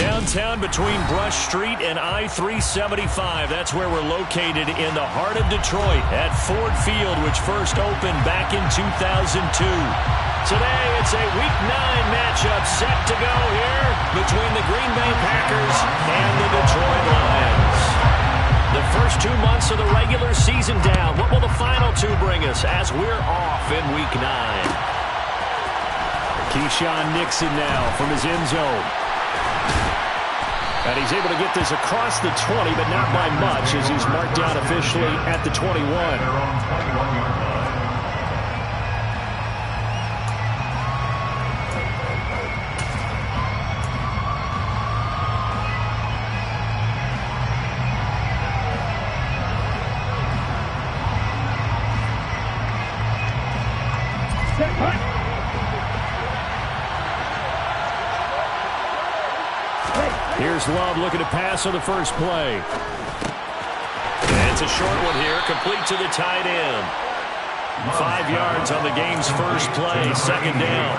Downtown between Brush Street and I-375. That's where we're located in the heart of Detroit at Ford Field, which first opened back in 2002. Today, it's a Week 9 matchup set to go here between the Green Bay Packers and the Detroit Lions. The first 2 months of the regular season down. What will the final two bring us as we're off in Week 9? Keyshawn Nixon now from his end zone. And he's able to get this across the 20, but not by much as he's marked down officially at the 21. Here's Love looking to pass on the first play. And it's a short one here, complete to the tight end. 5 yards on the game's first play, second down.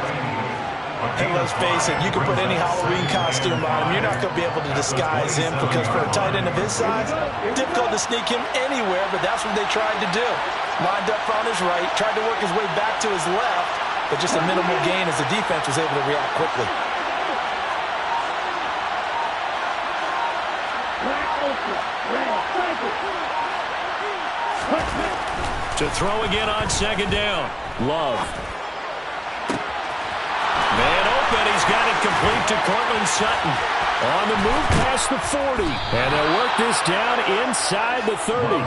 And let's face it, you can put any Halloween costume on him. You're not going to be able to disguise him because for a tight end of his size, difficult to sneak him anywhere, but that's what they tried to do. Lined up on his right, tried to work his way back to his left, but just a minimal gain as the defense was able to react quickly. To throw again on second down. Love. Man open. He's got it complete to Cortland Sutton. On the move past the 40. And they'll work this down inside the 30.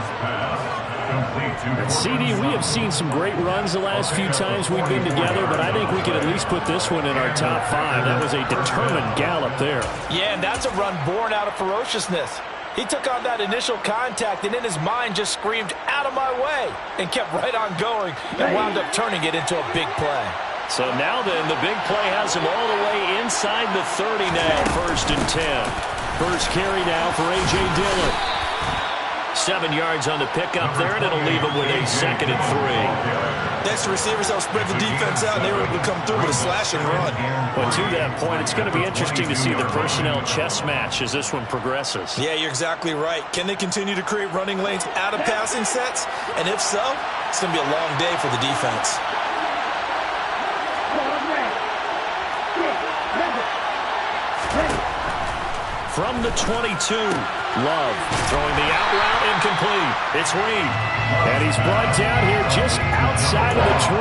And CD, we have seen some great runs the last few times we've been together, but I think we can at least put this one in our top 5. That was a determined gallop there. Yeah, and that's a run born out of ferociousness. He took on that initial contact and in his mind just screamed, "Out of my way," and kept right on going and wound up turning it into a big play. So now then, the big play has him all the way inside the 30 now, 1st and 10. First carry now for A.J. Dillon. 7 yards on the pickup there, and it'll leave him with a 2nd and 3. Next, the receivers helped spread the defense out, and they were able to come through with a slash and run. Well, to that point, it's going to be interesting to see the personnel chess match as this one progresses. Yeah, you're exactly right. Can they continue to create running lanes out of passing sets? And if so, it's going to be a long day for the defense. From the 22, Love throwing the out route incomplete. It's Reed. And he's brought down here just outside of the 20.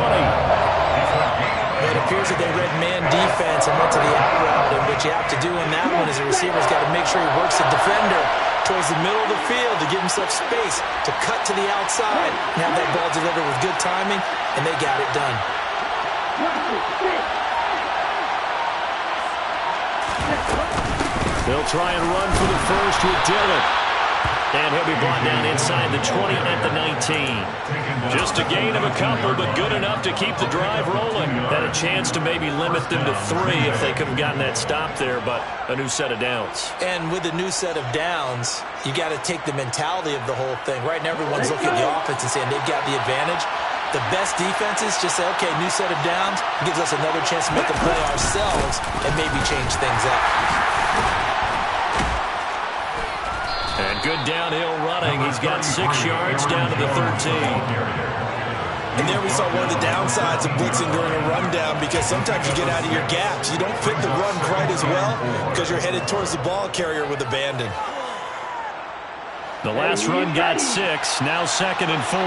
It appears that they read man defense and went to the out route. And what you have to do in that one is the receiver's got to make sure he works the defender towards the middle of the field to give himself space to cut to the outside and have that ball delivered with good timing, and they got it done. They'll try and run for the first with Dillon. And he'll be brought down inside the 20 at the 19. Just a gain of a couple, but good enough to keep the drive rolling. Had a chance to maybe limit them to 3 if they could have gotten that stop there, but a new set of downs. And with a new set of downs, you got to take the mentality of the whole thing. Right now, everyone's looking at the offense and saying they've got the advantage. The best defenses just say, okay, new set of downs, gives us another chance to make a play ourselves and maybe change things up. And good downhill running. He's got 6 yards down to the 13. And there we saw one of the downsides of blitzing during a rundown, because sometimes you get out of your gaps. You don't fit the run quite as well because you're headed towards the ball carrier with abandon. The last run got 6, now 2nd and 4.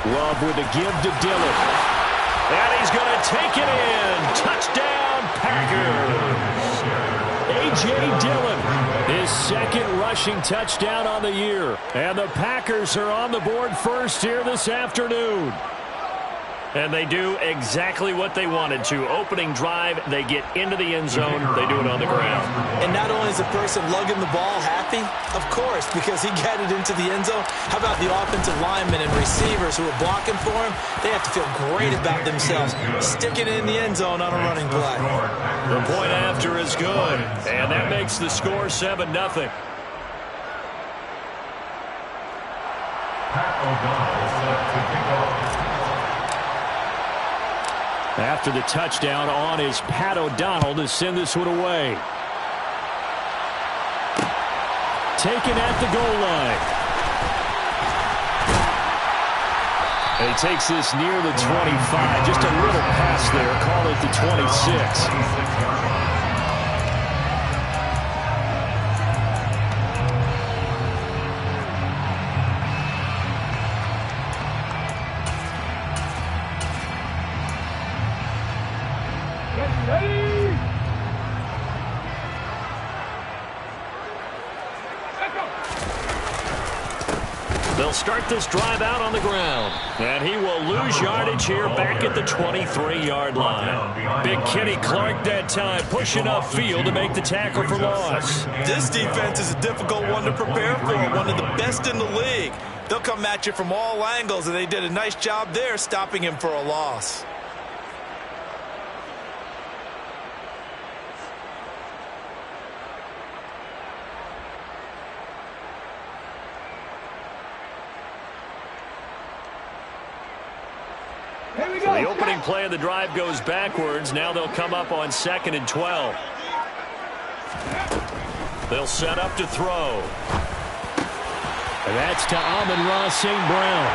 Love with a give to Dillon. And he's going to take it in. Touchdown, Packers. A.J. Dillon, his 2nd rushing touchdown on the year. And the Packers are on the board first here this afternoon. And they do exactly what they wanted to. Opening drive, they get into the end zone. They do it on the ground. And not only is the person lugging the ball happy, of course, because he got it into the end zone. How about the offensive linemen and receivers who are blocking for him? They have to feel great about themselves, sticking it in the end zone on a running play. The point after is good, and that makes the score 7-0. After the touchdown on is Pat O'Donnell to send this one away. Taken at the goal line. And he takes this near the 25. Just a little pass there. Call it the 26. They'll start this drive out on the ground. And he will lose yardage here back at the 23-yard line. Big Kenny Clark that time pushing upfield to make the tackle for loss. This defense is a difficult one to prepare for, one of the best in the league. They'll come at you from all angles, and they did a nice job there stopping him for a loss. So the opening play of the drive goes backwards. Now they'll come up on 2nd and 12. They'll set up to throw. And that's to Amon-Ra St. Brown.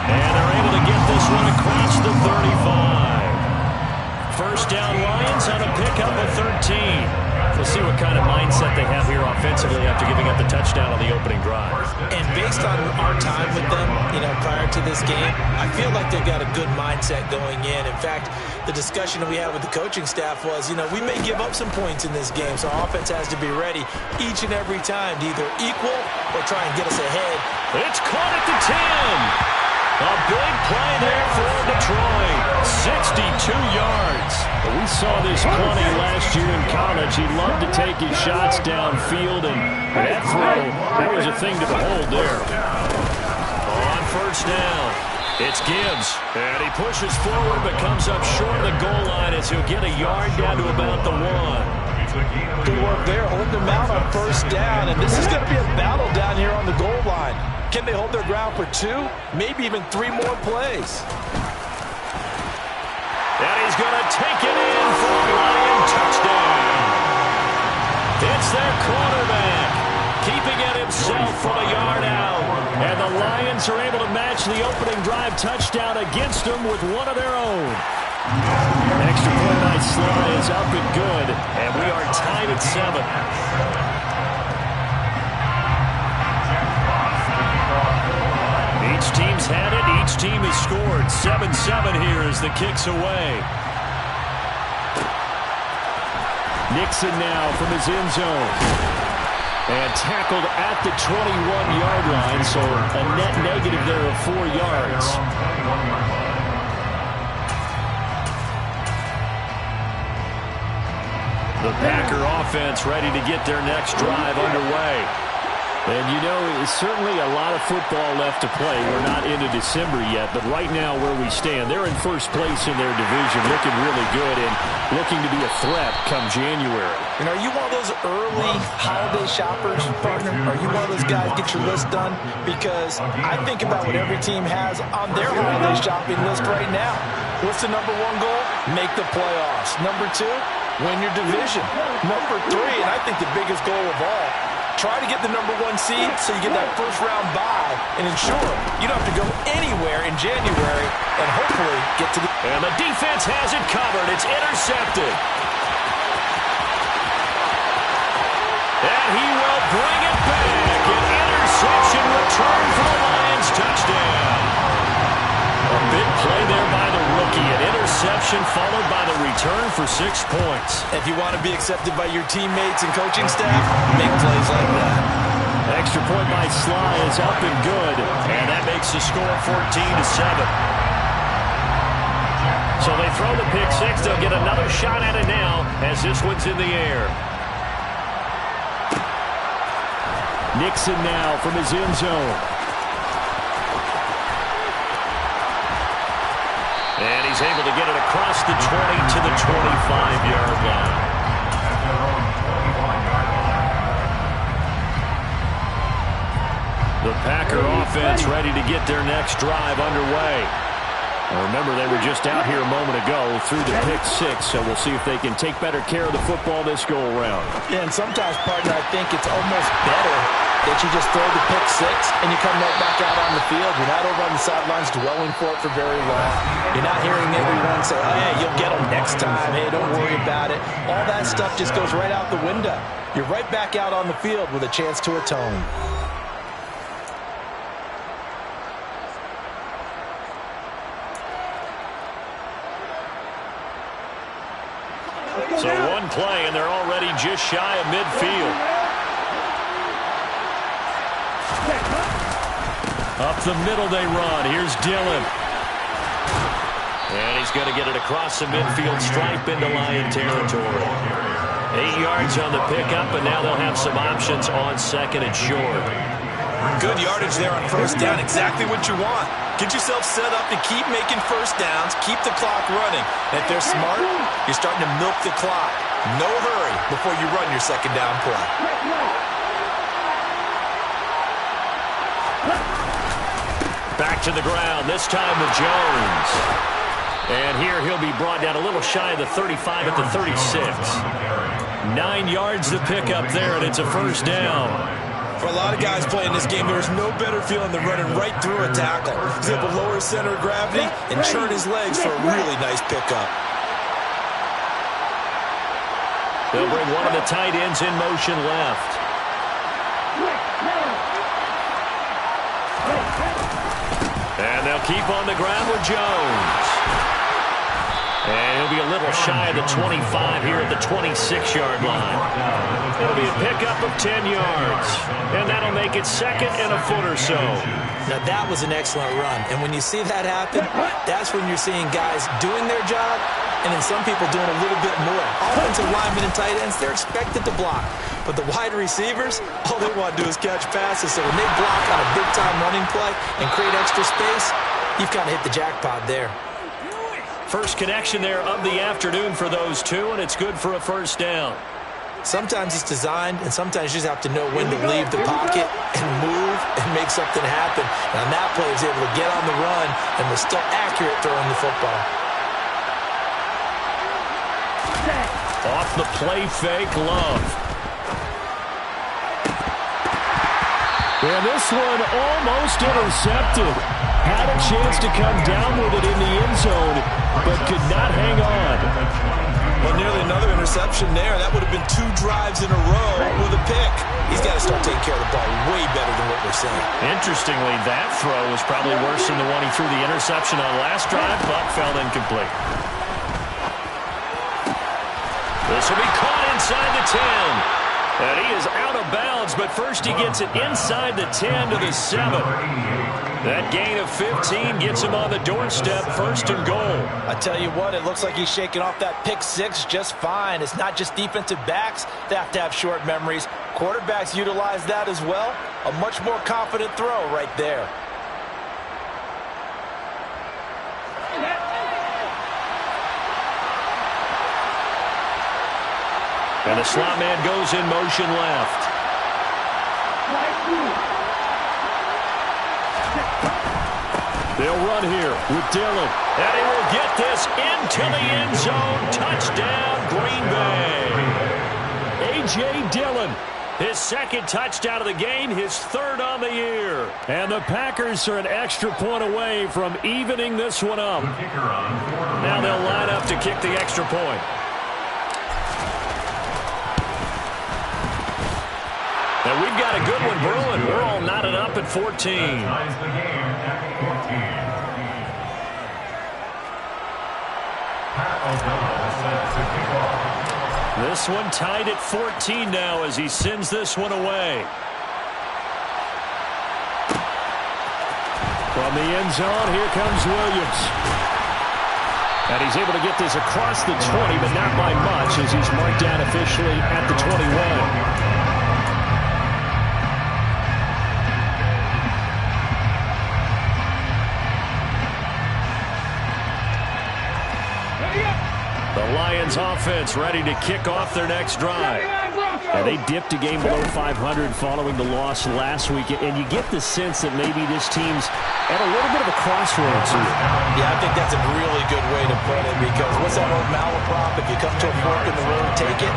And they're able to get this one across the 35. First down Lions on a pickup of 13. We'll see what kind of mindset they have here offensively after giving up the touchdown on the opening drive. And based on our time with them, prior to this game, I feel like they've got a good mindset going in. In fact, the discussion that we had with the coaching staff was, we may give up some points in this game, so our offense has to be ready each and every time to either equal or try and get us ahead. It's caught at the 10. A big play there for Detroit. 62 yards. We saw this plenty last year in college. He loved to take his shots downfield, and that throw, that was a thing to behold there. On first down, it's Gibbs. And he pushes forward but comes up short of the goal line as he'll get a yard down to about the 1. Good work there, holding them out on first down, and this is going to be a battle down here on the goal line. Can they hold their ground for 2, maybe even 3 more plays? And he's going to take it in for a Lion touchdown. It's their quarterback, keeping it himself from a yard out. And the Lions are able to match the opening drive touchdown against them with one of their own. Extra point by Sly is up and good, and we are tied at 7. Each team's had it. Each team has scored. 7-7 here as the kick's away. Nixon now from his end zone. And tackled at the 21-yard line, so a net negative there of 4 yards. The Packer offense ready to get their next drive underway. And it's certainly a lot of football left to play. We're not into December yet, but right now where we stand, they're in first place in their division, looking really good and looking to be a threat come January. And are you one of those early holiday shoppers, partner? Are you one of those guys get your list done? Because I think about what every team has on their holiday shopping list right now. What's the number 1 goal? Make the playoffs. Number 2, win your division. Number 3, and I think the biggest goal of all, try to get the number 1 seed so you get that first-round bye and ensure you don't have to go anywhere in January and hopefully get to the... And the defense has it covered. It's intercepted. And he will bring it back. An interception return for the Lions touchdown. A big play there by the rookie. An interception followed by the return for 6 points. If you want to be accepted by your teammates and coaching staff, make plays like that. Extra point by Sly is up and good. And that makes the score 14-7. So they throw the pick 6. They'll get another shot at it now as this one's in the air. Nixon now from his end zone. And he's able to get it across the 20 to the 25-yard line. The Packer offense ready ready to get their next drive underway. And remember, they were just out here a moment ago through the pick-6, so we'll see if they can take better care of the football this go-around. Yeah, and sometimes, partner, I think it's almost better that you just throw the pick-6 and you come right back out on the field. You're not over on the sidelines dwelling for it for very long. You're not hearing everyone say, oh, yeah, you'll get them next time. Hey, don't worry about it. All that stuff just goes right out the window. You're right back out on the field with a chance to atone. So one play, and they're already just shy of midfield. Up the middle they run. Here's Dillon. And he's going to get it across the midfield stripe into Lion territory. 8 yards on the pickup, and now they'll have some options on second and short. Good yardage there on first down. Exactly what you want. Get yourself set up and keep making first downs. Keep the clock running. And if they're smart, you're starting to milk the clock. No hurry before you run your second down play. Back to the ground, this time with Jones. And here he'll be brought down a little shy of the 35 at the 36. 9 yards to pick up there, and it's a first down. For a lot of guys playing this game, there is no better feeling than running right through a tackle. He's able to lower his center of gravity and churn his legs for a really nice pickup. They'll bring one of the tight ends in motion left. And they'll keep on the ground with Jones. And he'll be a little shy of the 25 here at the 26-yard line. It'll be a pickup of 10 yards. And that'll make it second and a foot or so. Now, that was an excellent run. And when you see that happen, that's when you're seeing guys doing their job and then some people doing a little bit more. Offensive linemen and tight ends, they're expected to block. But the wide receivers, all they want to do is catch passes. So when they block on a big-time running play and create extra space, you've kind of hit the jackpot there. First connection there of the afternoon for those two, and it's good for a first down. Sometimes it's designed, and sometimes you just have to know when to leave the pocket and move and make something happen. And on that play, he was able to get on the run and was still accurate throwing the football. Off the play fake, Love. And this one almost intercepted. Had a chance to come down with it in the end zone, but could not hang on. Well, nearly another interception there. That would have been 2 drives in a row with a pick. He's got to start taking care of the ball way better than what we're seeing. Interestingly, that throw was probably worse than the one he threw the interception on last drive, but fell incomplete. This will be caught inside the 10. And he is out of bounds, but first he gets it inside the 10 to the 7. That gain of 15 gets him on the doorstep, first and goal. I tell you what, it looks like he's shaking off that pick-6 just fine. It's not just defensive backs that have to have short memories. Quarterbacks utilize that as well. A much more confident throw right there. And the slot man goes in motion left. They'll run here with Dillon. And he will get this into the end zone. Touchdown, Green Bay. A.J. Dillon, his second touchdown of the game, his third on the year. And the Packers are an extra point away from evening this one up. Now they'll line up to kick the extra point. And we've got a good one brewing. We're all knotted up at 14. This one tied at 14 now as he sends this one away. From the end zone, here comes Williams. And he's able to get this across the 20, but not by much as he's marked down officially at the 21. Lions offense ready to kick off their next drive. Yeah, they dipped a game below 500 following the loss last week, and you get the sense that maybe this team's at a little bit of a crossroads here. Yeah, I think that's a really good way to put it, because what's that old malaprop? If you come to a fork in the road, take it.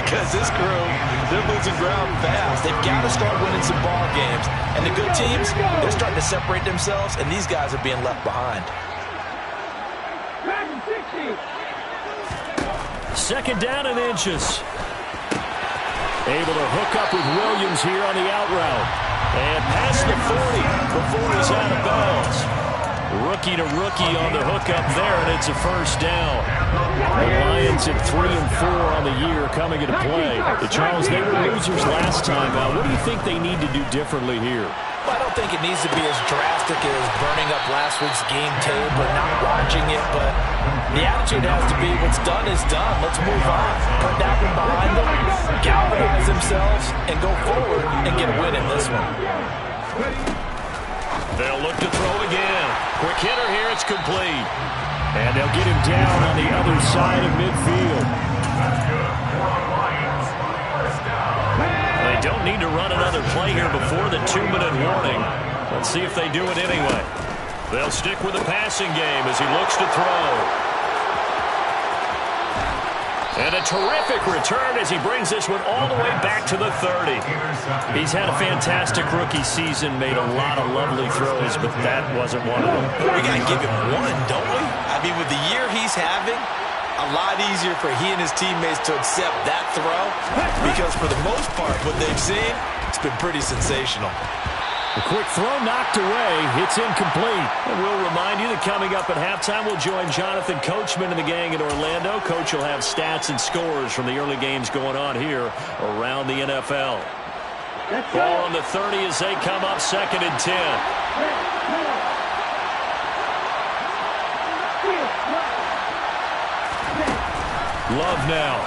Because this crew, they're losing ground fast. They've got to start winning some ball games. And the good teams, they're starting to separate themselves, and these guys are being left behind. Second down and inches. Able to hook up with Williams here on the out route. And past the 40 before he's out of bounds. Rookie to rookie on the hookup there, and it's a first down. The Lions at 3-4 on the year coming into play. Charles, they were losers last time. What do you think they need to do differently here? Well, I don't think it needs to be as drastic as burning up last week's game tape or not watching it, but the attitude has to be what's done is done. Let's move on. Put that one behind them, galvanize themselves, and go forward and get a win in this one. They'll look to throw again. Quick hitter here, it's complete. And they'll get him down on the other side of midfield. They don't need to run another play here before the 2-minute warning. Let's see if they do it anyway. They'll stick with the passing game as he looks to throw. And a terrific return as he brings this one all the way back to the 30. He's had a fantastic rookie season, made a lot of lovely throws, but that wasn't one of them. We got to give him one, don't we? I mean, with the year he's having, a lot easier for he and his teammates to accept that throw, because for the most part, what they've seen, it's been pretty sensational. A quick throw knocked away. It's incomplete. And we'll remind you that coming up at halftime, we'll join Jonathan Coachman and the gang in Orlando. Coach will have stats and scores from the early games going on here around the NFL. Ball on the 30 as they come up 2nd and 10. Love now.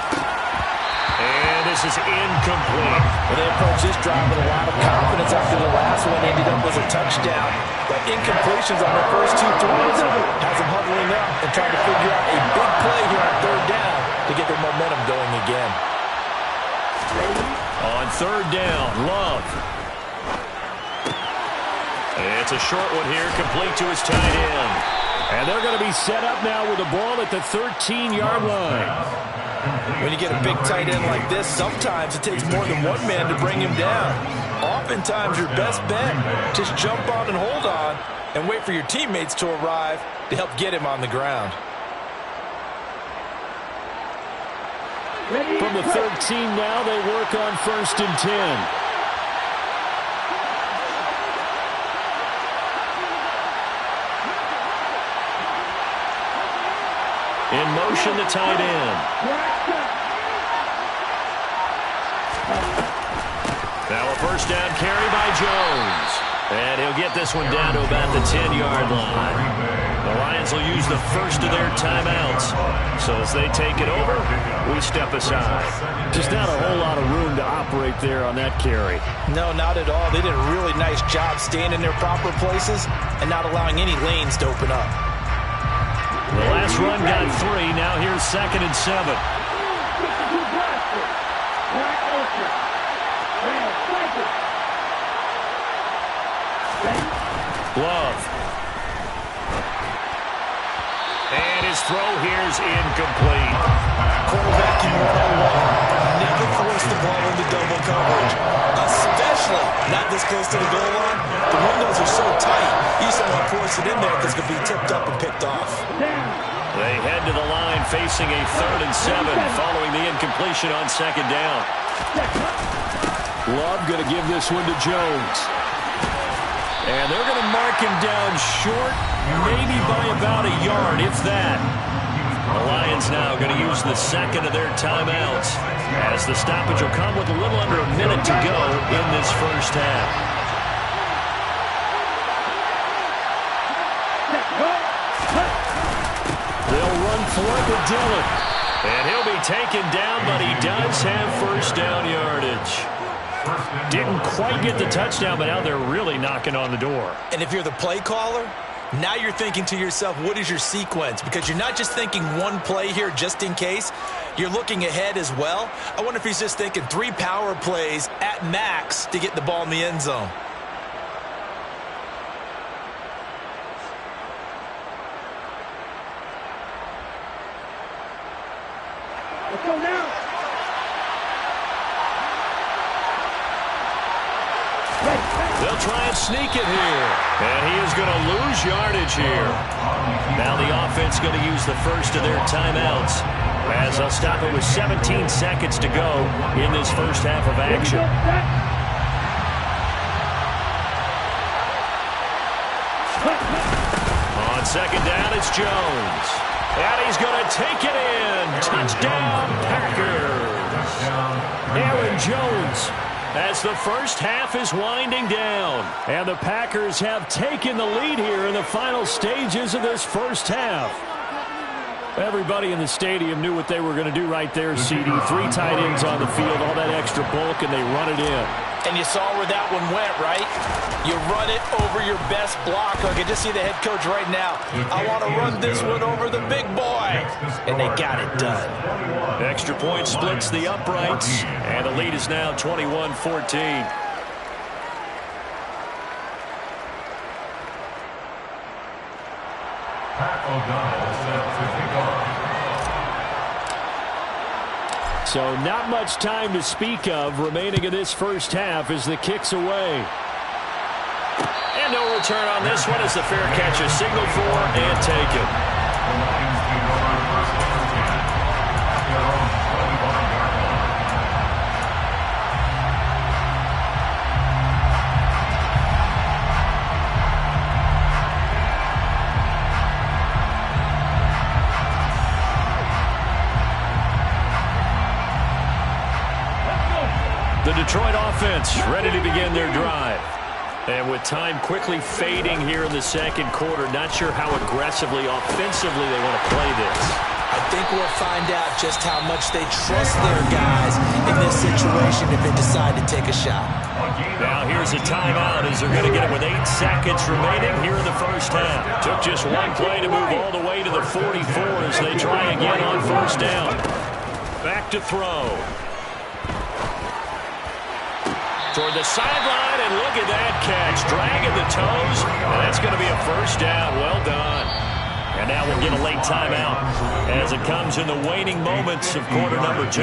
And this is incomplete. Well, they approached this drive with a lot of confidence after the last one ended up as a touchdown. But incompletions on their first 2 throws has them huddling up and trying to figure out a big play here on 3rd down to get their momentum going again. On 3rd down, Love. It's a short one here, complete to his tight end. And they're going to be set up now with the ball at the 13-yard line. When you get a big tight end like this, sometimes it takes more than one man to bring him down. Oftentimes, your best bet, just jump on and hold on and wait for your teammates to arrive to help get him on the ground. From the 13 now, they work on 1st and 10. In motion, the tight end. Now a first down carry by Jones. And he'll get this one down to about the 10-yard line. The Lions will use the first of their timeouts. So as they take it over, we step aside. Just not a whole lot of room to operate there on that carry. No, not at all. They did a really nice job staying in their proper places and not allowing any lanes to open up. The last run got 3. Now here's 2nd and 7. Love. And his throw here's incomplete. Quarterback can run all along. Never force the ball into double coverage, especially not this close to the goal line. The windows are so tight, you just don't want to force it in there because it could be tipped up and picked off. They head to the line facing a 3rd and 7 following the incompletion on 2nd down. Love going to give this one to Jones. And they're going to mark him down short, maybe by about a yard, if that. The Lions now going to use the 2nd of their timeouts as the stoppage will come with a little under a minute to go in this first half. They'll run for it with Dillon. And he'll be taken down, but he does have first down yardage. Didn't quite get the touchdown, but now they're really knocking on the door. And if you're the play caller, Now you're thinking to yourself, what is your sequence? Because you're not just thinking one play here just in case. You're looking ahead as well. I wonder if he's just thinking 3 power plays at max to get the ball in the end zone. Let's go now. They'll try and sneak it here. And he is going to lose yardage here. Now the offense going to use the first of their timeouts, as they'll stop it with 17 seconds to go in this first half of action. On second down, it's Jones. And he's going to take it in. Touchdown, Packers. Aaron Jones, as the first half is winding down. And the Packers have taken the lead here in the final stages of this first half. Everybody in the stadium knew what they were going to do right there, CD. 3 tight ends on the field, all that extra bulk, and they run it in. And you saw where that one went, right? You run it over your best blocker. I can just see the head coach right now. I want to run this one over the big boy. And they got it done. Extra point splits the uprights, and the lead is now 21-14. So not much time to speak of remaining in this first half as the kick's away. And no return on this one as the fair catch is signaled for and taken. The Detroit offense ready to begin their drive. And with time quickly fading here in the second quarter, not sure how aggressively, offensively they want to play this. I think we'll find out just how much they trust their guys in this situation if they decide to take a shot. Now here's a timeout as they're going to get it with 8 seconds remaining here in the first half. Took just one play to move all the way to the 44 as they try again on first down. Back to throw. Toward the sideline, and look at that catch. Dragging the toes, and that's going to be a first down. Well done. And now we'll get a late timeout as it comes in the waning moments of quarter number 2.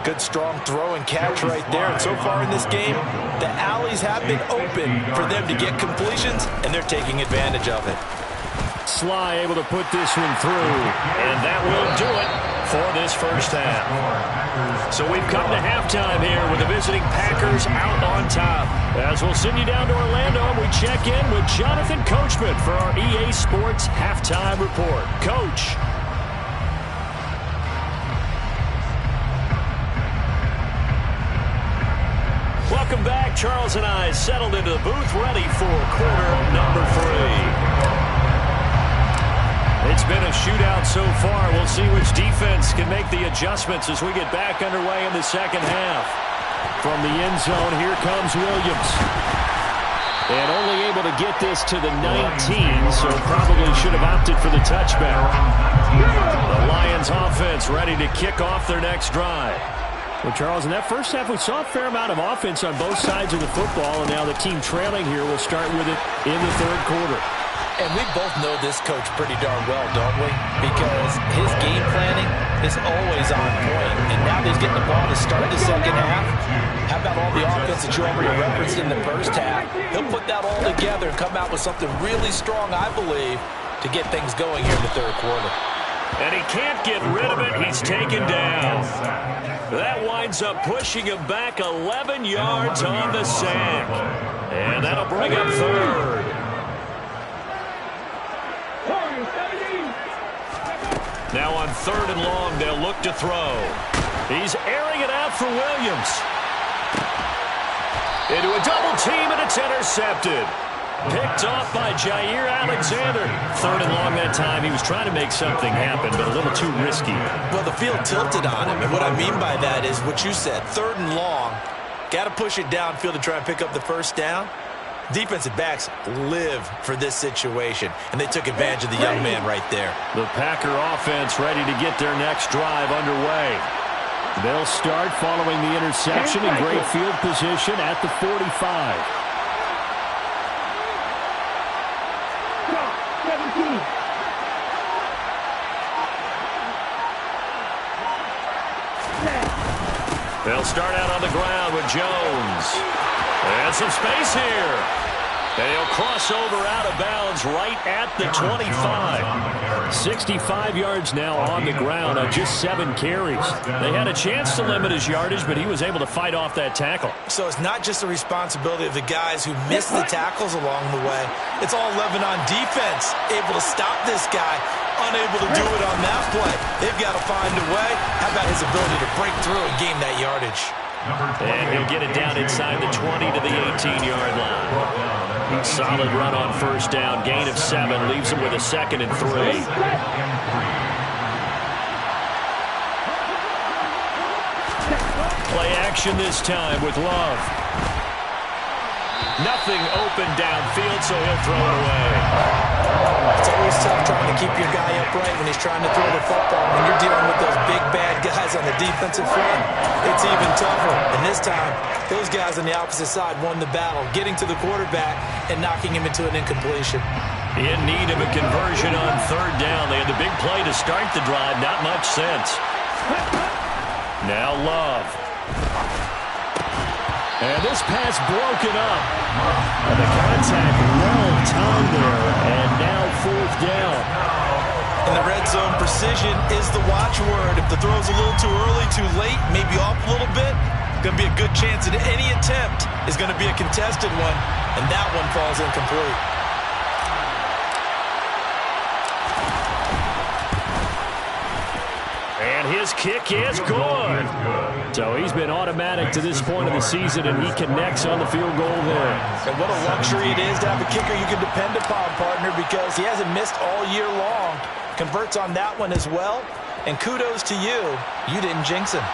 Good strong throw and catch right there. And so far in this game, the alleys have been open for them to get completions, and they're taking advantage of it. Sly able to put this one through. And that will do it for this first half. So we've come to halftime here with the visiting Packers out on top. As we'll send you down to Orlando, we check in with Jonathan Coachman for our EA Sports Halftime Report. Coach. Welcome back. Charles and I settled into the booth ready for quarter number 3. It's been a shootout so far. We'll see which defense can make the adjustments as we get back underway in the second half. From the end zone, here comes Williams. And only able to get this to the 19, so probably should have opted for the touchback. The Lions offense ready to kick off their next drive. Well, Charles, in that first half, we saw a fair amount of offense on both sides of the football, and now the team trailing here will start with it in the third quarter. And we both know this coach pretty darn well, don't we? Because his game planning is always on point. And now that he's getting the ball to start the second half, how about all the offense that you already referenced in the first half? He'll put that all together and come out with something really strong, I believe, to get things going here in the third quarter. And he can't get rid of it. He's taken down. That winds up pushing him back 11 yards on the sack. And that'll bring up third. Now on third and long, they'll look to throw. He's airing it out for Williams. Into a double team, and it's intercepted. Picked off by Jair Alexander. Third and long that time. He was trying to make something happen, but a little too risky. Well, the field tilted on him, and what I mean by that is what you said. Third and long, got to push it downfield to try and pick up the first down. Defensive backs live for this situation, and they took advantage of the young man right there. The Packer offense ready to get their next drive underway. They'll start following the interception in great field position at the 45. They'll start out on the ground with Jones. And some space here. And he'll cross over out of bounds right at the 25. 65 yards now on the ground on just 7 carries. They had a chance to limit his yardage, but he was able to fight off that tackle. So it's not just the responsibility of the guys who missed the tackles along the way. It's all 11 on defense, able to stop this guy, unable to do it on that play. They've got to find a way. How about his ability to break through and gain that yardage? And he'll get it down inside the 20 to the 18-yard line. Solid run on first down. Gain of 7. Leaves him with a 2nd and 3. Play action this time with Love. Nothing open downfield, so he'll throw it away. It's always tough trying to keep your guy upright when he's trying to throw the football. When you're dealing with those big, bad guys on the defensive front, it's even tougher. And this time, those guys on the opposite side won the battle, getting to the quarterback and knocking him into an incompletion. In need of a conversion on 3rd down. They had the big play to start the drive. Not much sense. Now Love. And this pass broken up. And the contact well timed there. And now 4th down. In the red zone, precision is the watchword. If the throw's a little too early, too late, maybe off a little bit, going to be a good chance that any attempt is going to be a contested one, and that one falls incomplete. And his kick is good. So he's been automatic to this point of the season, and he connects on the field goal there. And what a luxury it is to have a kicker you can depend upon, partner, because he hasn't missed all year long. Converts on that one as well. And kudos to you. You didn't jinx him.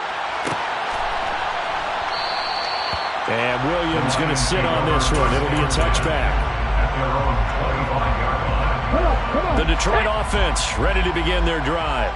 And Williams going to sit on this one. It'll be a touchback. The Detroit offense ready to begin their drive.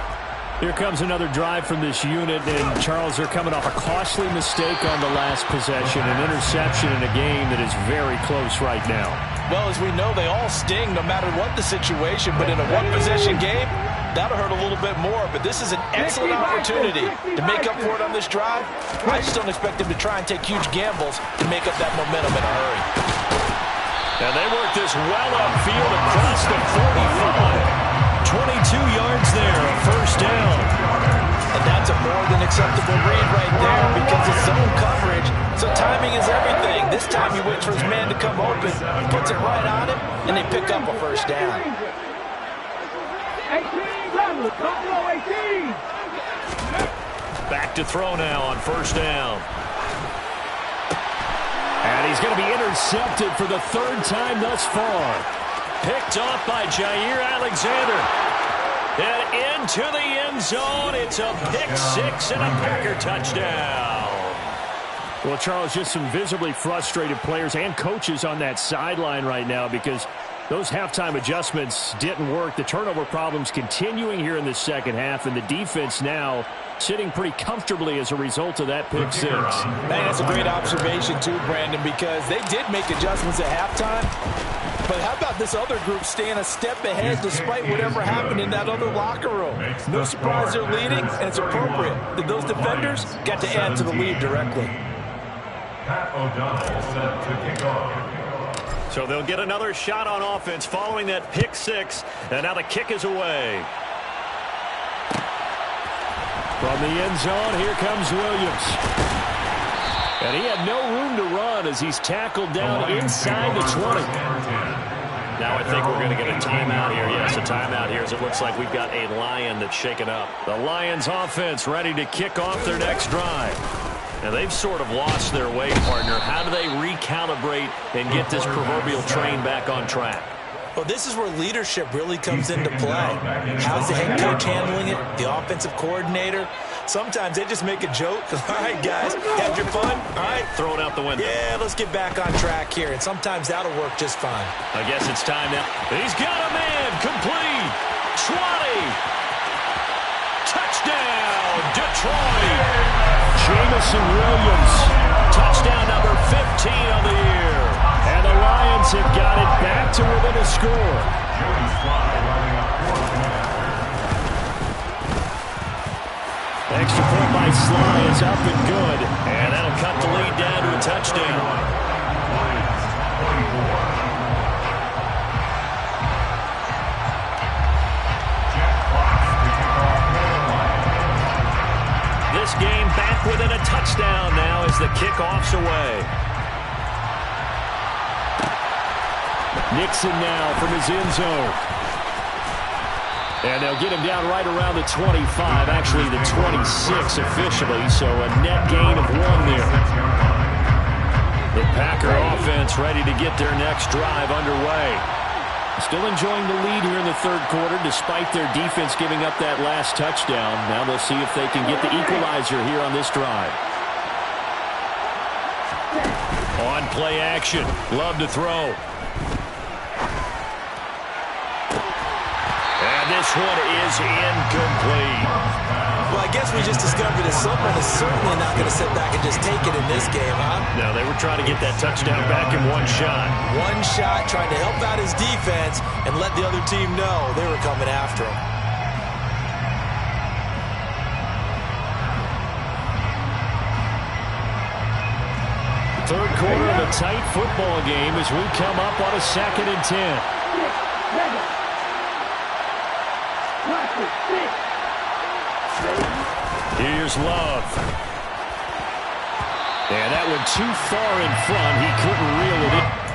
Here comes another drive from this unit, and Charles, they're coming off a costly mistake on the last possession, an interception in a game that is very close right now. Well, as we know, they all sting no matter what the situation, but in a one-possession game, that'll hurt a little bit more. But this is an excellent opportunity to make up for it on this drive. I just don't expect them to try and take huge gambles to make up that momentum in a hurry. And they work this well upfield across the 45. 22 yards there, a 1st down. And that's a more than acceptable read right there because it's zone coverage. So timing is everything. This time he waits for his man to come open, puts it right on him, and they pick up a 1st down. 18. Back to throw now on 1st down. And he's going to be intercepted for the 3rd time thus far. Picked off by Jair Alexander. And into the end zone. It's a pick 6 and a Packer touchdown. Well, Charles, just some visibly frustrated players and coaches on that sideline right now because those halftime adjustments didn't work. The turnover problems continuing here in the 2nd half, and the defense now sitting pretty comfortably as a result of that pick 6. Man, that's a great observation too, Brandon, because they did make adjustments at halftime. But how about this other group staying a step ahead despite whatever happened in that other locker room? No surprise they're leading, and it's appropriate that those defenders got to add to the lead directly. Pat O'Donnell set to kick off. So they'll get another shot on offense following that pick 6, and now the kick is away. From the end zone, here comes Williams. And he had no room to run as he's tackled down inside the 20. Now I think we're going to get a timeout here. Yes, a timeout here as it looks like we've got a Lion that's shaken up. The Lions offense ready to kick off their next drive. Now they've sort of lost their way, partner. How do they recalibrate and get this proverbial train back on track? Well, this is where leadership really comes into play. How's the head coach handling it? The offensive coordinator? Sometimes they just make a joke. All right, guys, had your fun? All right. Throw it out the window. Yeah, let's get back on track here, and sometimes that'll work just fine. I guess it's time now. He's got a man. Complete. 20. Touchdown, Detroit. Jamison Williams. Touchdown number 15 on the year. And the Lions have got it back to within a score. Extra point by Sly is up and good. And that'll cut the lead down to a touchdown. This game back within a touchdown now as the kickoff's away. Nixon now from his end zone. And they'll get him down right around the 25, actually the 26 officially, so a net gain of 1 there. The Packer offense ready to get their next drive underway. Still enjoying the lead here in the third quarter despite their defense giving up that last touchdown. Now they'll see if they can get the equalizer here on this drive. On play action. Love to throw. This one is incomplete. Well, I guess we just discovered that someone is certainly not going to sit back and just take it in this game, huh? No, they were trying to get that touchdown back in one shot. One shot, trying to help out his defense and let the other team know they were coming after him. Third quarter of a tight football game as we come up on a 2nd and 10. Here's Love. And that went too far in front. He couldn't reel it in.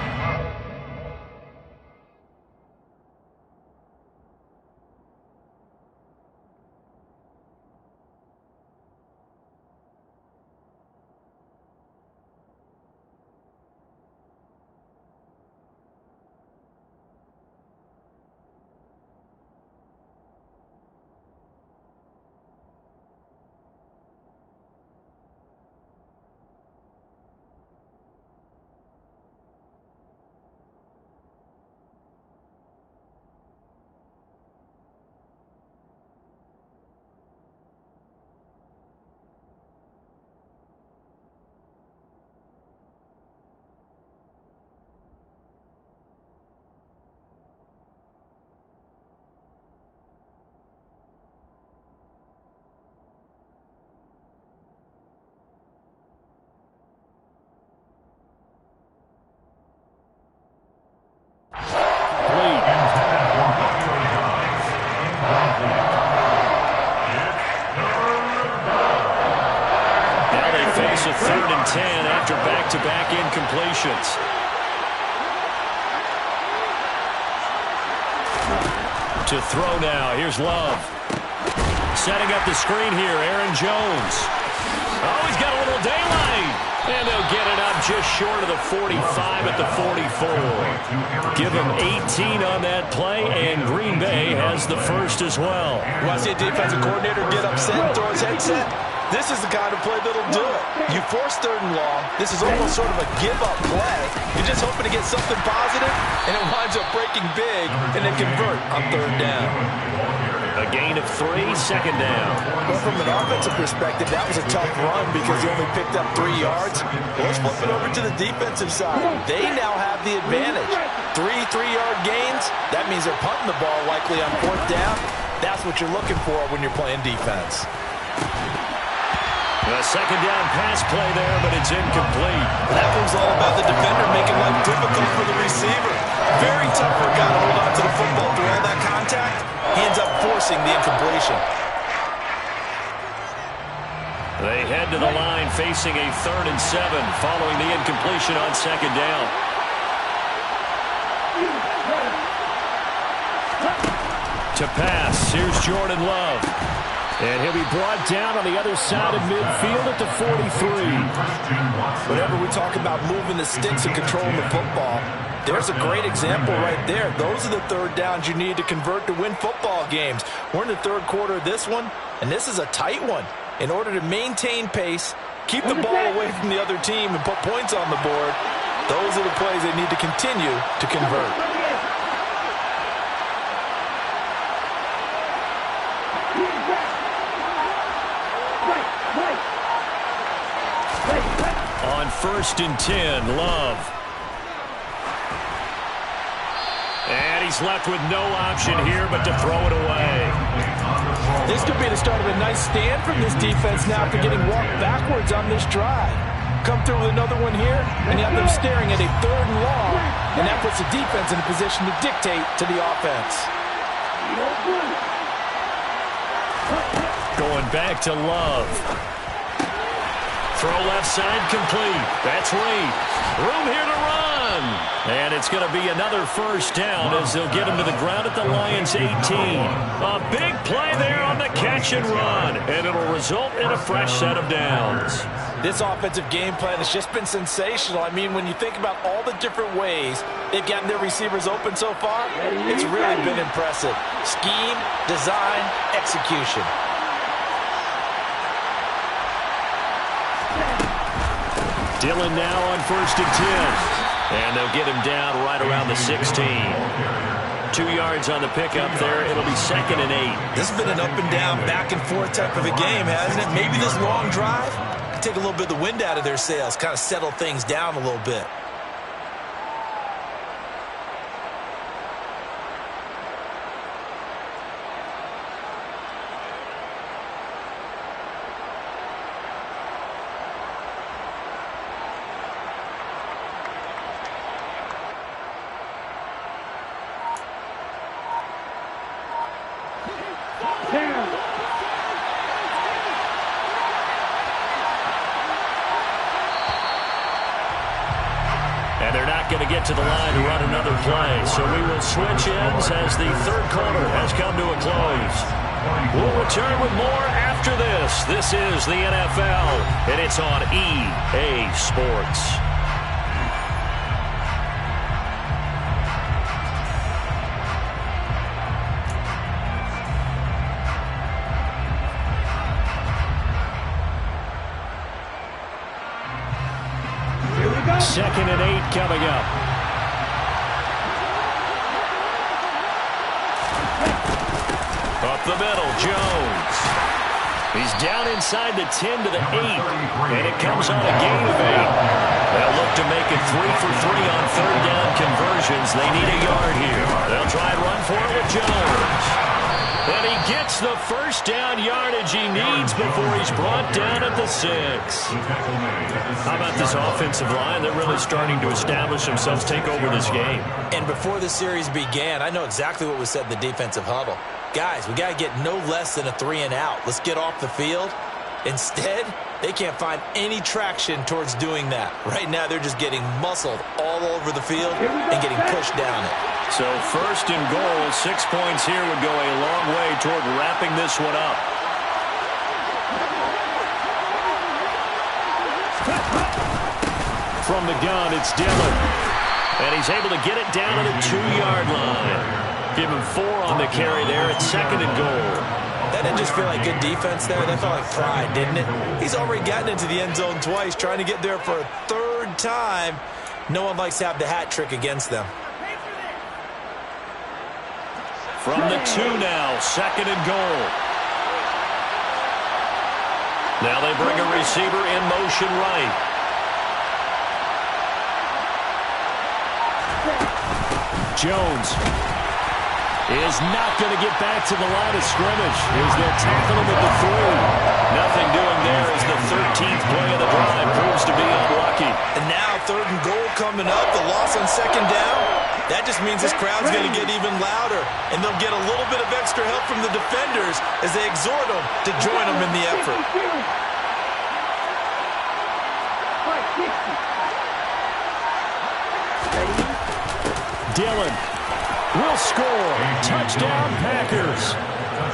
It's a 3rd and 10 after back-to-back incompletions. To throw now. Here's Love. Setting up the screen here. Aaron Jones. Oh, he's got a little daylight. And they'll get it up just short of the 45 at the 44. Give him 18 on that play, and Green Bay has the first as well. You want to see a defensive coordinator get upset and throw his headset? This is the kind of play that'll do it. You force 3rd and long. This is almost sort of a give-up play. You're just hoping to get something positive, and it winds up breaking big, and they convert on 3rd down. A gain of 3, 2nd down. Well, from an offensive perspective, that was a tough run because he only picked up 3 yards. Well, let's flip it over to the defensive side. They now have the advantage. 3 3-yard gains. That means they're punting the ball likely on 4th down. That's what you're looking for when you're playing defense. A 2nd down pass play there, but it's incomplete. That one's all about the defender making life difficult for the receiver. Very tough for a guy to hold on to the football through all that contact. He ends up forcing the incompletion. They head to the line facing a 3rd and 7 following the incompletion on 2nd down. To pass, here's Jordan Love. And he'll be brought down on the other side of midfield at the 43. Whenever we talk about moving the sticks and controlling the football, there's a great example right there. Those are the 3rd downs you need to convert to win football games. We're in the 3rd quarter of this one, and this is a tight one. In order to maintain pace, keep the ball away from the other team, and put points on the board, those are the plays they need to continue to convert. On 1st and 10, Love. And he's left with no option here but to throw it away. This could be the start of a nice stand from this defense now after getting walked backwards on this drive. Come through with another one here, and you have them staring at a 3rd and long, and that puts the defense in a position to dictate to the offense. Going back to Love. Throw left side complete. That's Reed. Room here to run. And it's going to be another 1st down as they'll get him to the ground at the Lions' 18. A big play there on the catch and run. And it'll result in a fresh set of downs. This offensive game plan has just been sensational. I mean, when you think about all the different ways they've gotten their receivers open so far, it's really been impressive. Scheme, design, execution. Dillon now on 1st and 10. And they'll get him down right around the 16. 2 yards on the pickup there. It'll be 2nd and 8. This has been an up and down, back and forth type of a game, hasn't it? Maybe this long drive can take a little bit of the wind out of their sails, kind of settle things down a little bit. And they're not going to get to the line to run another play. So we will switch ends as the 3rd quarter has come to a close. We'll return with more after this. This is the NFL, and it's on EA Sports. Second and 8 coming up. Up the middle, Jones. He's down inside the 10 to the 8, and it comes on a gain of 8. They'll look to make it 3 for 3 on 3rd down conversions. They need a yard here. They'll try and run for it with Jones. And he gets the 1st down yardage he needs before he's brought down at the 6. How about this offensive line? They're really starting to establish themselves, take over this game. And before the series began, I know exactly what was said in the defensive huddle. Guys, we got to get no less than a 3 and out. Let's get off the field. Instead, they can't find any traction towards doing that. Right now, they're just getting muscled all over the field and getting pushed down it. So 1st and goal, 6 points here would go a long way toward wrapping this one up. From the gun, it's Dillon. And he's able to get it down to the 2-yard line. Give him 4 on the carry there at 2nd and goal. That didn't just feel like good defense there. That felt like pride, didn't it? He's already gotten into the end zone twice, trying to get there for a 3rd time. No one likes to have the hat trick against them. From the 2 now, 2nd and goal. Now they bring a receiver in motion right. Jones is not going to get back to the line of scrimmage as they'll tackle him at the 3. Nothing doing there as the 13th play of the drive proves to be unlucky. And now 3rd and goal coming up, the loss on 2nd down. That just means this crowd's going to get even louder, and they'll get a little bit of extra help from the defenders as they exhort them to join them in the effort. Dillon will score. Touchdown, Packers.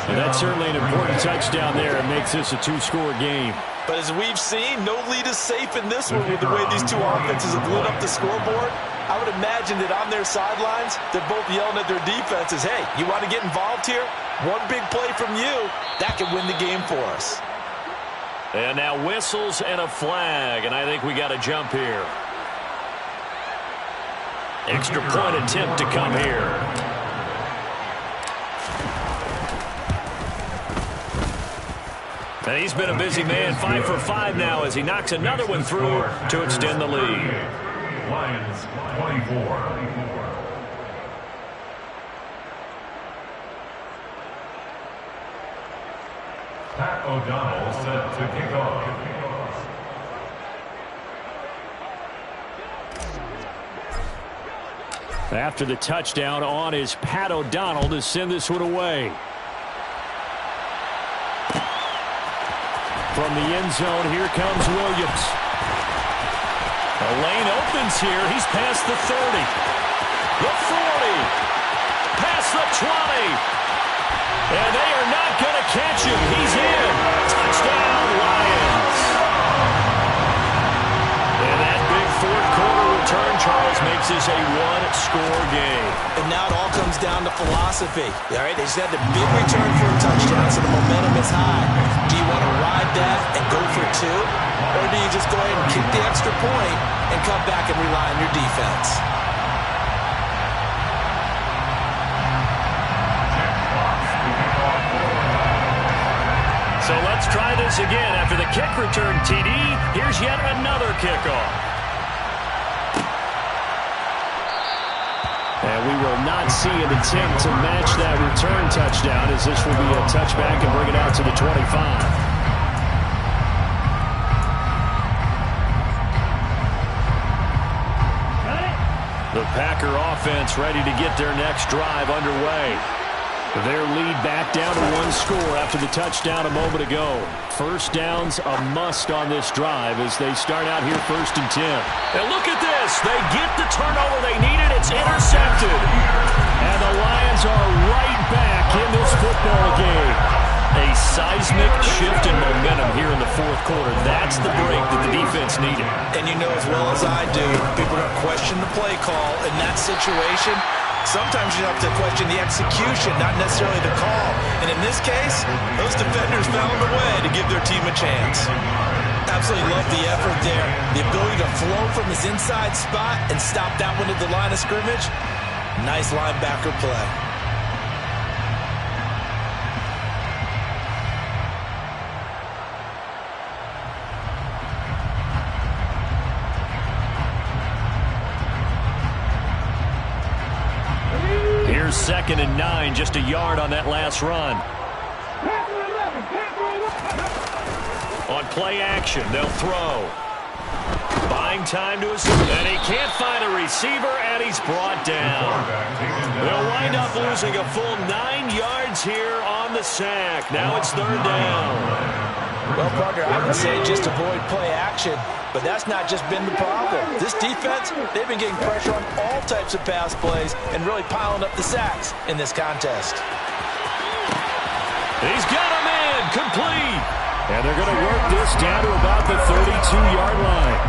And that's certainly an important touchdown there. It makes this a 2-score game. But as we've seen, no lead is safe in this one with the way these 2 offenses have lit up the scoreboard. I would imagine that on their sidelines, they're both yelling at their defenses, hey, you want to get involved here? One big play from you, that could win the game for us. And now whistles and a flag, and I think we got a jump here. Extra point attempt to come here. And he's been a busy man, 5 for 5 now as he knocks another one through to extend the lead. Lions 24. Pat O'Donnell set to kick off. After the touchdown on is Pat O'Donnell to send this one away. From the end zone, here comes Williams. The lane opens here. He's past the 30. The 40. Past the 20. And they are not going to catch him. He's in. Touchdown, Lions. And that big fourth quarter return, Charles, makes this a one-score game. And now it all comes down to philosophy. All right, they just had the big return for a touchdown, so the momentum is high. Do you want to ride that and go for two? Or do you just go ahead and kick the extra point and come back and rely on your defense? So let's try this again. After the kick return, TD, here's yet another kickoff. And we will not see an attempt to match that return touchdown, as this will be a touchback and bring it out to the 25. The Packer offense ready to get their next drive underway. Their lead back down to one score after the touchdown a moment ago. First down's a must on this drive as they start out here 1st and 10. And look at this. They get the turnover they needed. It's intercepted. And the Lions are right back in this football game. A seismic shift in momentum here in the fourth quarter. That's the break that the defense needed. And you know as well as I do, people are going to question the play call in that situation. Sometimes you have to question the execution, not necessarily the call. And in this case, those defenders found a way to give their team a chance. Absolutely love the effort there. The ability to flow from his inside spot and stop that one at the line of scrimmage. Nice linebacker play. Here's 2nd and 9, just a yard on that last run. On play action, they'll throw. Buying time to his, and he can't find a receiver, and he's brought down. They'll wind up losing a full 9 yards here on the sack. Now it's 3rd down. Well, partner, I would say just avoid play action, but that's not just been the problem. This defense, they've been getting pressure on all types of pass plays and really piling up the sacks in this contest. He's got him in, complete. And they're going to work this down to about the 32-yard line.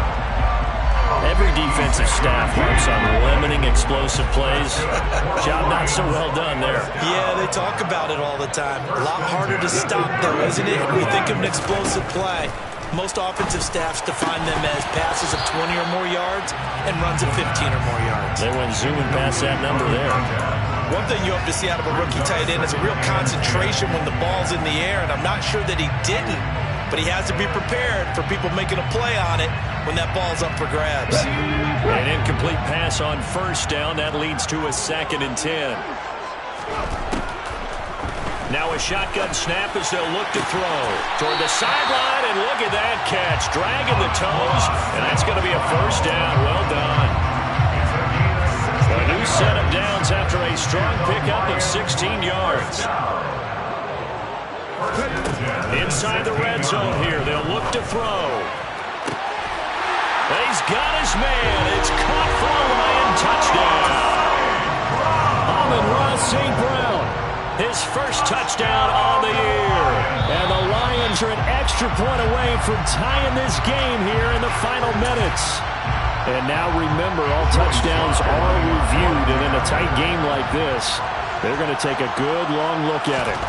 Every defensive staff harps on limiting explosive plays. Job not so well done there. Yeah, they talk about it all the time. A lot harder to stop, though, isn't it? When we think of an explosive play, most offensive staffs define them as passes of 20 or more yards and runs of 15 or more yards. They went zooming past that number there. One thing you hope to see out of a rookie tight end is a real concentration when the ball's in the air, and I'm not sure that he didn't, but he has to be prepared for people making a play on it when that ball's up for grabs. An incomplete pass on 1st down. That leads to a 2nd and 10. Now a shotgun snap as they'll look to throw. Toward the sideline, and look at that catch. Dragging the toes, and that's going to be a 1st down. Well done. A new set of downs after a strong pickup of 16 yards. Inside the red zone here, they'll look to throw. He's got his man. It's caught for a Lion touchdown. Amon-Ra St. Brown. His first touchdown on the year. And the Lions are an extra point away from tying this game here in the final minutes. And now remember, all touchdowns are reviewed, and in a tight game like this, they're going to take a good long look at it.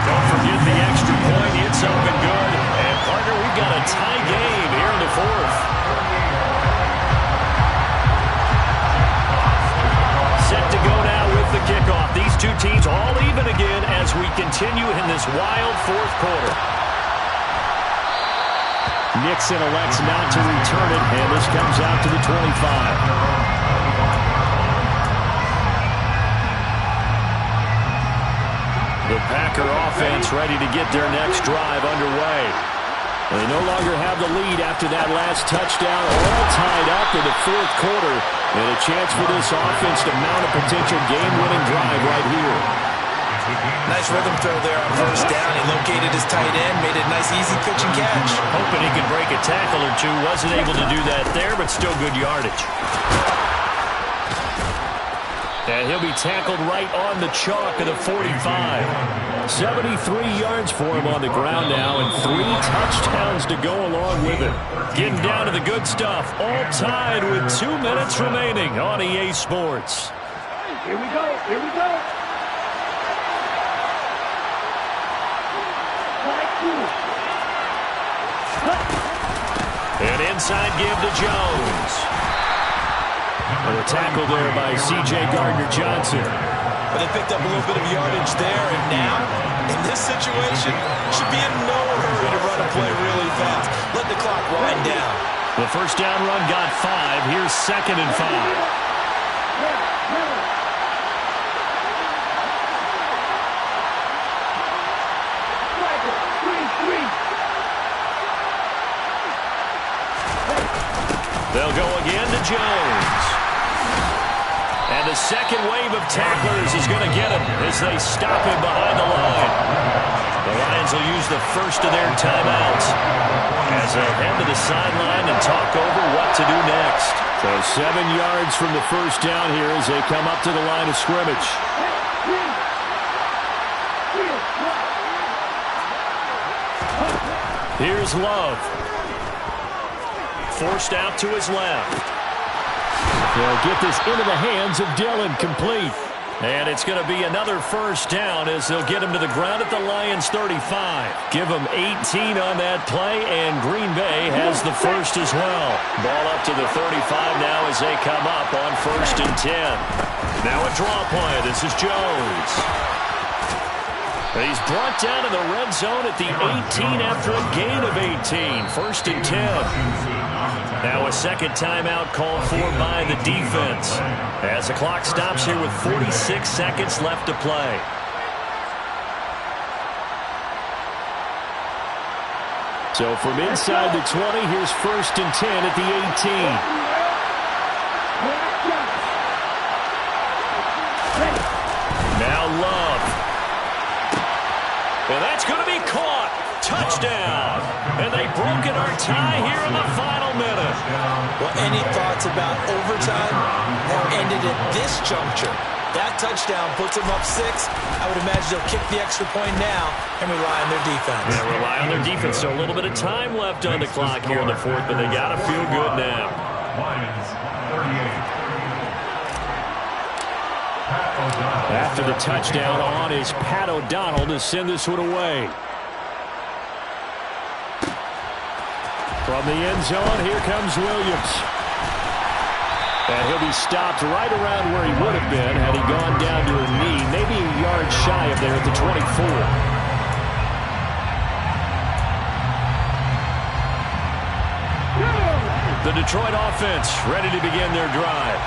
Don't forget continue in this wild fourth quarter. Nixon elects not to return it, and this comes out to the 25. The Packer offense ready to get their next drive underway. They no longer have the lead after that last touchdown, all tied up in the fourth quarter, and a chance for this offense to mount a potential game-winning drive right here. Nice rhythm throw there on first down. He located his tight end, made it a nice easy pitch and catch. Hoping he could break a tackle or two. Wasn't able to do that there, but still good yardage. And he'll be tackled right on the chalk of the 45. 73 yards for him on the ground now, and 3 touchdowns to go along with it. Getting down to the good stuff. All tied with 2 minutes remaining on EA Sports. Here we go. Here we go. An inside give to Jones. And a tackle there by C.J. Gardner-Johnson. But they picked up a little bit of yardage there, and now, in this situation, should be in no hurry to run a play really fast. Let the clock wind down. The first down run got 5. Here's 2nd and 5. They'll go again to Jones. And the second wave of tacklers is going to get him as they stop him behind the line. The Lions will use the first of their timeouts as they'll head to the sideline and talk over what to do next. So 7 yards from the first down here as they come up to the line of scrimmage. Here's Love. Forced out to his left. They'll get this into the hands of Dillon, complete. And it's going to be another first down as they'll get him to the ground at the Lions' 35. Give him 18 on that play, and Green Bay has the first as well. Ball up to the 35 now as they come up on 1st and 10. Now a draw play. This is Jones. He's brought down in the red zone at the 18 after a gain of 18. 1st and 10. Now a second timeout called for by the defense as the clock stops here with 46 seconds left to play. So from inside the 20, here's 1st and 10 at the 18. Now Love. And that's going to be caught. Touchdown. And they've broken our tie here in the final minute. Well, any thoughts about overtime or ended at this juncture? That touchdown puts them up 6. I would imagine they'll kick the extra point now and rely on their defense. Yeah, rely on their defense. So a little bit of time left on the clock here in the 4th, but they got to feel good now. Lions, 38. After the touchdown on is Pat O'Donnell to send this one away. From the end zone, here comes Williams. And he'll be stopped right around where he would have been had he gone down to a knee, maybe a yard shy of there at the 24. The Detroit offense ready to begin their drive.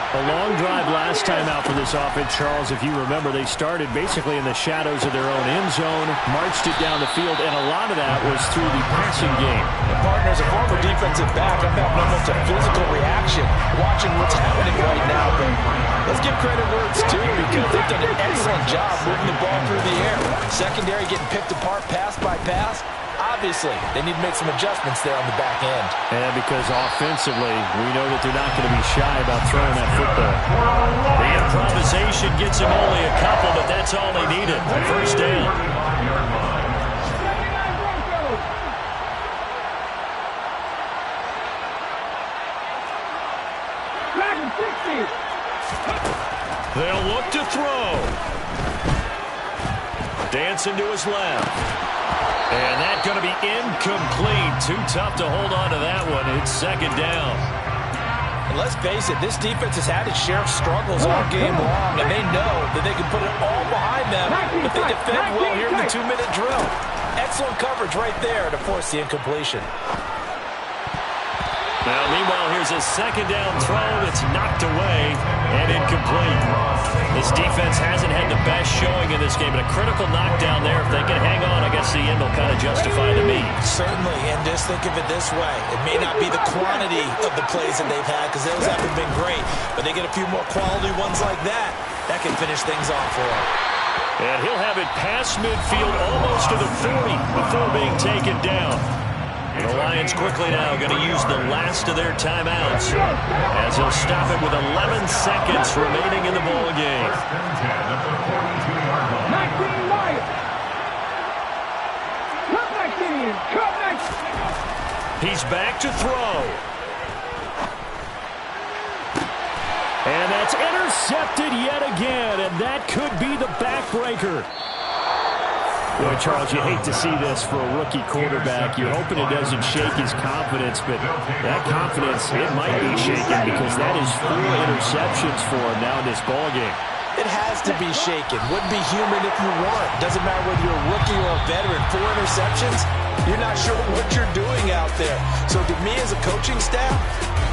A long drive last time out for this offense, Charles. If you remember, they started basically in the shadows of their own end zone, marched it down the field, and a lot of that was through the passing game. And partners, a former defensive back, I'm having almost a physical reaction watching what's happening right now. But let's give credit where it's due because they've done an excellent job moving the ball through the air. Secondary getting picked apart pass by pass. Obviously, they need to make some adjustments there on the back end. And because offensively, we know that they're not going to be shy about throwing that football. The improvisation gets him only a couple, but that's all they needed. First down. They'll look to throw. Dancing to his left. And that's going to be incomplete. Too tough to hold on to that one. It's 2nd down. And let's face it, this defense has had its share of struggles all game long, and they know that they can put it all behind them if they defend well here in the 2-minute drill. Excellent coverage right there to force the incompletion. Now, meanwhile, here's a second down throw that's knocked away and incomplete. This defense hasn't had the best showing in this game, but a critical knockdown there. If they can hang on, I guess the end will kind of justify the means. Certainly, and just think of it this way. It may not be the quantity of the plays that they've had, because those haven't been great, but they get a few more quality ones like that. That can finish things off for them. And he'll have it past midfield, almost to the 40, before being taken down. The Lions quickly now going to use the last of their timeouts as he'll stop it with 11 seconds remaining in the ball game. 19 Lions. Come next in. Come next. He's back to throw. And that's intercepted yet again, and that could be the backbreaker. Boy, Charles, you hate to see this for a rookie quarterback. You're hoping it doesn't shake his confidence, but that confidence, it might be shaken because that is 4 interceptions for him now in this ballgame. It has to be shaken. Wouldn't be human if you weren't. Doesn't matter whether you're a rookie or a veteran. 4 interceptions, you're not sure what you're doing out there. So to me as a coaching staff,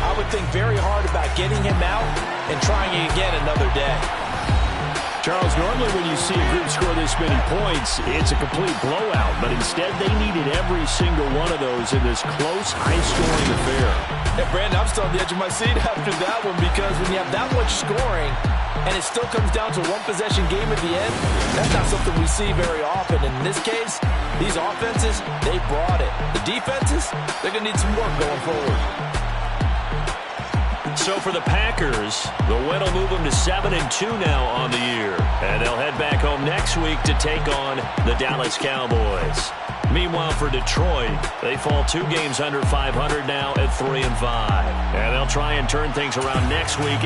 I would think very hard about getting him out and trying again another day. Charles, normally when you see a group score this many points, it's a complete blowout. But instead, they needed every single one of those in this close, high-scoring affair. Yeah, Brandon, I'm still on the edge of my seat after that one because when you have that much scoring and it still comes down to a one-possession game at the end, that's not something we see very often. And in this case, these offenses, they brought it. The defenses, they're going to need some work going forward. So for the Packers, the win will move them to 7-2 now on the year. And they'll head back home next week to take on the Dallas Cowboys. Meanwhile, for Detroit, they fall 2 games under 500 now at 3-5. And they'll try and turn things around next week.